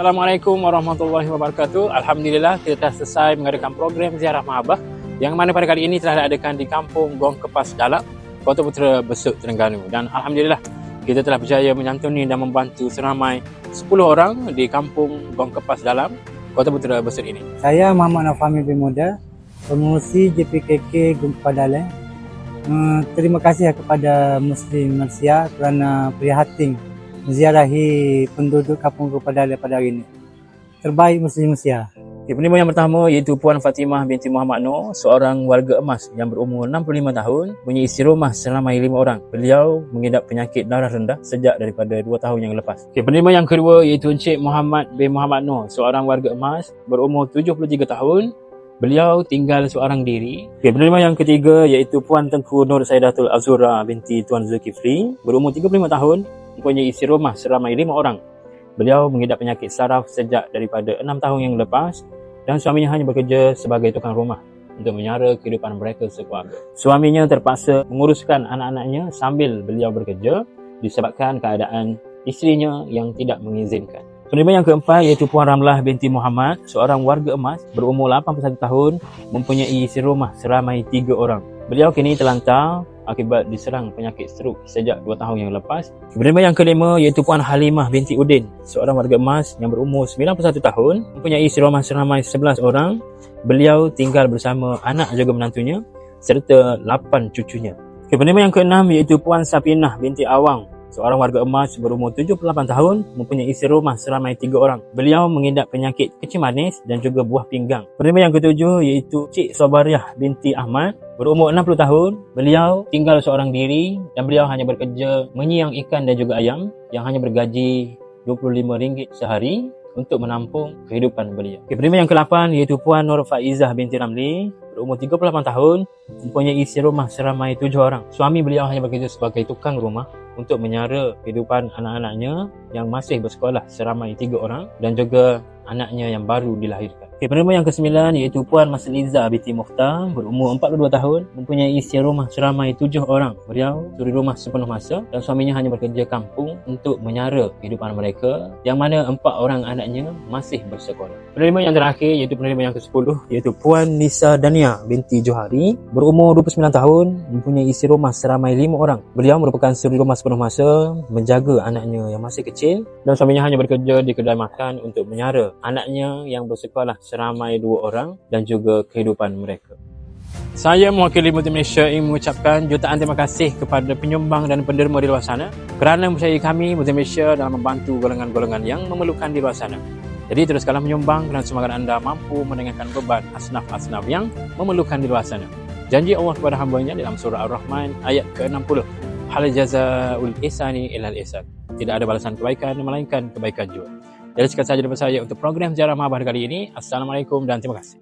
Assalamualaikum warahmatullahi wabarakatuh. Alhamdulillah kita telah selesai mengadakan program ziarah Mahabbah yang mana pada kali ini telah diadakan di Kampung Gong Kepas Dalak, Kota Putera Besut, Terengganu. Dan Alhamdulillah kita telah berjaya menyantuni dan membantu seramai 10 orang di Kampung Gong Kepas Dalam, Kota Putera Besut ini. Saya Muhammad Nafami bin Muda, pengurusi JPKK Gong Kepas Dalak. Terima kasih kepada Muslim Malaysia kerana prihatin menziarahi penduduk Kampung Gong Kepas Dalak pada hari ini. Terbaik Muslim Malaysia. Penerima yang pertama iaitu Puan Fatimah binti Muhammad Noor, seorang warga emas yang berumur 65 tahun, punya isteri rumah selama 5 orang. Beliau mengidap penyakit darah rendah sejak daripada 2 tahun yang lepas. Penerima yang kedua iaitu Encik Muhammad bin Muhammad Noor, seorang warga emas berumur 73 tahun. Beliau tinggal seorang diri. Penerima yang ketiga iaitu Puan Tengku Nur Saidatul Azura binti Tuan Zulkifli, berumur 35 tahun, mempunyai isteri rumah seramai 5 orang. Beliau mengidap penyakit saraf sejak daripada 6 tahun yang lepas dan suaminya hanya bekerja sebagai tukang rumah untuk menyara kehidupan mereka sekeluarga. Suaminya terpaksa menguruskan anak-anaknya sambil beliau bekerja disebabkan keadaan isterinya yang tidak mengizinkan. Penerima yang keempat iaitu Puan Ramlah binti Muhammad, seorang warga emas berumur 81 tahun, mempunyai isteri rumah seramai 3 orang. Beliau kini terlantar akibat diserang penyakit strok sejak 2 tahun yang lepas. Penerima yang kelima iaitu Puan Halimah binti Udin, seorang warga emas yang berumur 91 tahun, mempunyai isteri rumah seramai 11 orang. Beliau tinggal bersama anak juga menantunya serta 8 cucunya. Penerima yang keenam iaitu Puan Sapinah binti Awang, seorang warga emas berumur 78 tahun, mempunyai isteri rumah seramai 3 orang. Beliau mengidap penyakit kecil manis dan juga buah pinggang. Penerima yang ketujuh iaitu Cik Sobariah binti Ahmad, berumur 60 tahun. Beliau tinggal seorang diri dan beliau hanya bekerja menyiang ikan dan juga ayam yang hanya bergaji RM25 sehari untuk menampung kehidupan beliau. Penerima yang ke-8 iaitu Puan Nur Faizah binti Ramli, berumur 38 tahun, mempunyai isteri rumah seramai 7 orang. Suami beliau hanya bekerja sebagai tukang rumah untuk menyara kehidupan anak-anaknya yang masih bersekolah seramai 3 orang dan juga anaknya yang baru dilahirkan. Penerima yang ke-9 iaitu Puan Masliza binti Mukhtar, berumur 42 tahun, mempunyai isteri rumah seramai 7 orang. Beliau suri rumah sepenuh masa dan suaminya hanya bekerja kampung untuk menyara kehidupan mereka, yang mana 4 orang anaknya masih bersekolah. Penerima yang terakhir iaitu penerima yang ke-10 iaitu Puan Nisa Dania binti Johari, berumur 29 tahun, mempunyai isteri rumah seramai 5 orang. Beliau merupakan suri rumah sepenuh masa, menjaga anaknya yang masih kecil dan suaminya hanya bekerja di kedai makan untuk menyara anaknya yang bersekolah seramai 2 orang dan juga kehidupan mereka. Saya mewakili Muslim Malaysia ingin mengucapkan jutaan terima kasih kepada penyumbang dan penderma di luar sana kerana mempercayai kami Muslim Malaysia dalam membantu golongan-golongan yang memerlukan di luar sana. Jadi teruskanlah menyumbang kerana semoga anda mampu meringankan beban asnaf-asnaf yang memerlukan di luar sana. Janji Allah kepada hamba-Nya dalam surah Ar-Rahman ayat ke-60. Hal jazaa'ul ihsani illal ihsan. Tidak ada balasan kebaikan melainkan kebaikan jua. Jadi sekian sahaja daripada saya untuk program ziarah Mahabbah kali ini. Assalamualaikum dan terima kasih.